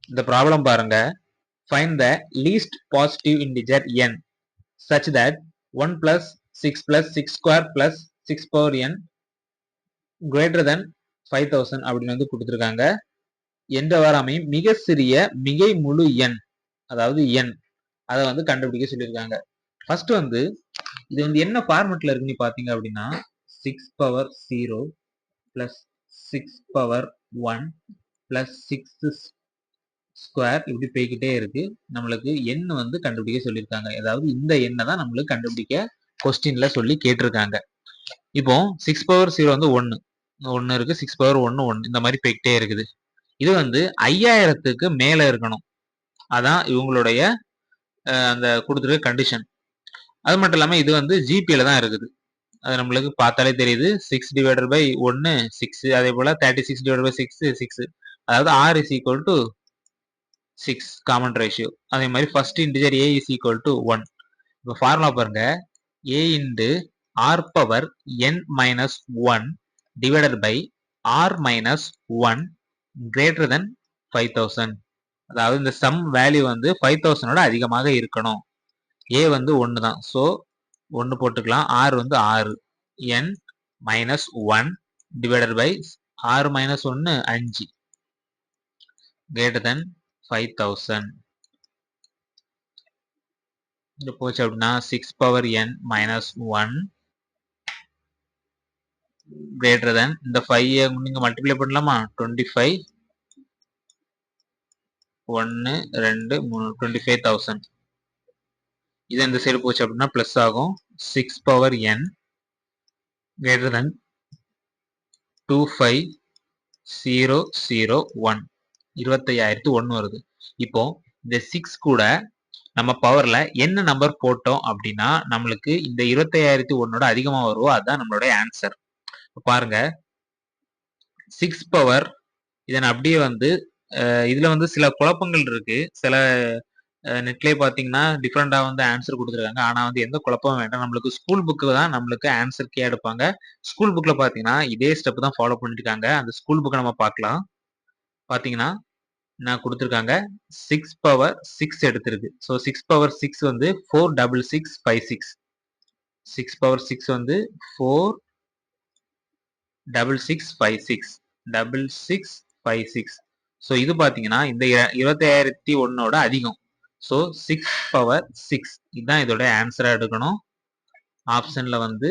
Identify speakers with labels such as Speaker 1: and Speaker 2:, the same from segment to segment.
Speaker 1: இந்த ப்ராப்ளம் பாருங்க. Find the least positive integer n such that 1 plus 6 plus 6 square plus 6 power n greater than 5000 அப்படின்னு வந்து கொடுத்திருக்காங்க. என்றவாறு அமையும் மிக சிறிய மிகை முழு எண், அதாவது n, அதை வந்து கண்டுபிடிக்க சொல்லியிருக்காங்க. ஃபர்ஸ்ட் வந்து இது வந்து என்ன ஃபார்மட்ல இருக்குன்னு பாத்தீங்க அப்படின்னா 6 power 0 plus 6 power 1 plus 6 square இப்படி போய்கிட்டே இருக்கு. நம்மளுக்கு எண் வந்து கண்டுபிடிக்க சொல்லியிருக்காங்க. அதாவது இந்த எண்ணை தான் நம்மளுக்கு கண்டுபிடிக்க கொஸ்டின்ல சொல்லி கேட்டிருக்காங்க. இப்போ 6 பவர் 0 வந்து 1 இருக்கு, 6 பவர் 1 இந்த மாதிரி போய்கிட்டே இருக்குது. இது வந்து 5000க்கு மேல இருக்கணும். அதான் இவங்களுடைய அந்த கொடுத்துருக்க கண்டிஷன். அது மட்டும் இல்லாம இது வந்து ஜிபில தான் இருக்குது. அது நம்மளுக்கு பார்த்தாலே தெரியுது. 6 டிவைடட் பை 1 6, அதே போல 36 டிவைடட் பை 6 6, அதாவது r is equal to 6 common ratio. அதே மாதிரி first integer a is equal to 1. இப்போ ஃபார்முலா பாருங்க, a into r power n minus 1 divided by r minus 1 greater than 5000. அதாவது இந்த சம் வேல்யூ வந்து 5000ஓட அதிகமாக இருக்கணும். a வந்து 1 தான், ஸோ 1 போட்டுக்கலாம். r வந்து 6, n minus 1 divided by r minus 1 5 greater than 5000. இது போச்சு அப்படின்னா 6 power n minus 1 greater than இந்த 5 நீங்க மல்டிப்ளை பண்ணலாமா? 25 1 2 3 25000. இது இந்த சைடு போச்சு அப்படின்னா பிளஸ் ஆகும். 6 பவர் n greater than 25001 25001 வருது. இப்போ இந்த 6 கூட நம்ம பவர்ல என்ன நம்பர் போட்டோம் அப்படின்னா நம்மளுக்கு இந்த 25001ஓட அதிகமா வருவோ அதுதான் நம்மளுடைய ஆன்சர். பாருங்க 6 பவர் இதன் அப்படியே வந்து இதுல வந்து சில குழப்பங்கள் இருக்கு. சில நெட்லேயே பாத்தீங்கன்னா டிஃப்ரெண்டா வந்து ஆன்சர் கொடுத்துருக்காங்க. ஆனா வந்து எந்த குழப்பமும் வேண்டாம். நம்மளுக்கு ஸ்கூல் புக்கு தான் நம்மளுக்கு ஆன்சர் கே எடுப்பாங்க. ஸ்கூல் புக்ல பாத்தீங்கன்னா இதே ஸ்டெப் தான் ஃபாலோ பண்ணிட்டு இருக்காங்க. அந்த ஸ்கூல் புக்கை நம்ம பார்க்கலாம். பாத்தீங்கன்னா நான் கொடுத்துருக்காங்க 6 பவர் 6 எடுத்திருக்கு. ஸோ 6 பவர் 6 வந்து 46656. 6 பவர் 6 வந்து 46656 6656. ஸோ இது பாத்தீங்கன்னா இந்த 25001ஓட அதிகம். ஸோ 6 பவர் 6 இதுதான் இதோட ஆன்சரா எடுக்கணும். ஆப்ஷன்ல வந்து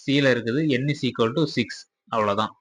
Speaker 1: சில இருக்குது n is equal to 6. அவ்வளவுதான்.